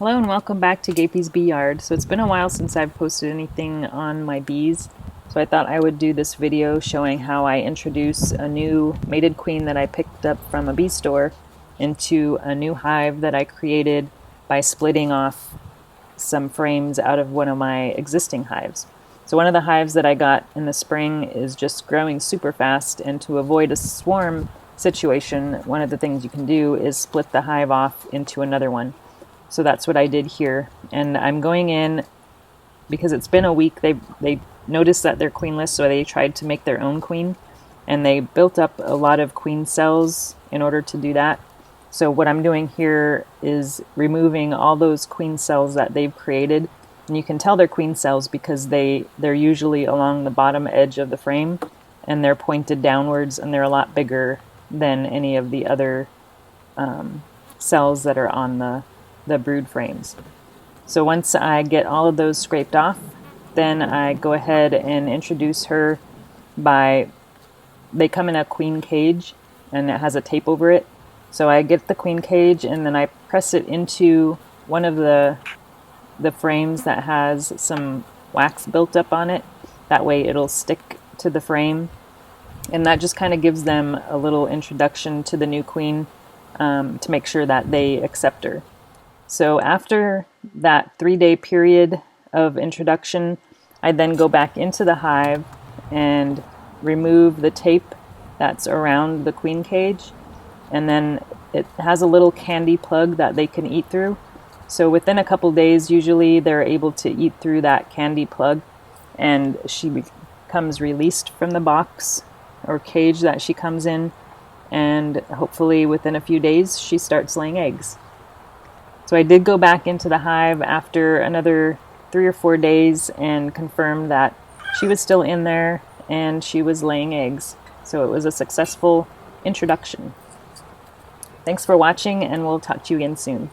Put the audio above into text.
Hello and welcome back to Gapey's Bee Yard. So it's been a while since I've posted anything on my bees, so I thought I would do this video showing how I introduce a new mated queen that I picked up from a bee store into a new hive that I created by splitting off some frames out of one of my existing hives. So one of the hives that I got in the spring is just growing super fast, and to avoid a swarm situation, one of the things you can do is split the hive off into another one. So that's what I did here, and I'm going in because it's been a week. They noticed that they're queenless, so they tried to make their own queen, and they built up a lot of queen cells in order to do that. So what I'm doing here is removing all those queen cells that they've created, and you can tell they're queen cells because they're usually along the bottom edge of the frame, and they're pointed downwards, and they're a lot bigger than any of the other cells that are on the brood frames. So once I get all of those scraped off, then I go ahead and introduce her they come in a queen cage and it has a tape over it. So I get the queen cage and then I press it into one of the frames that has some wax built up on it. That way it'll stick to the frame, and that just kind of gives them a little introduction to the new queen, to make sure that they accept her. So after that 3-day period of introduction, I then go back into the hive and remove the tape that's around the queen cage, and then it has a little candy plug that they can eat through. So within a couple days, usually they're able to eat through that candy plug, and she becomes released from the box or cage that she comes in, and hopefully within a few days she starts laying eggs. So I did go back into the hive after another 3 or 4 days and confirmed that she was still in there and she was laying eggs. So it was a successful introduction. Thanks for watching, and we'll talk to you again soon.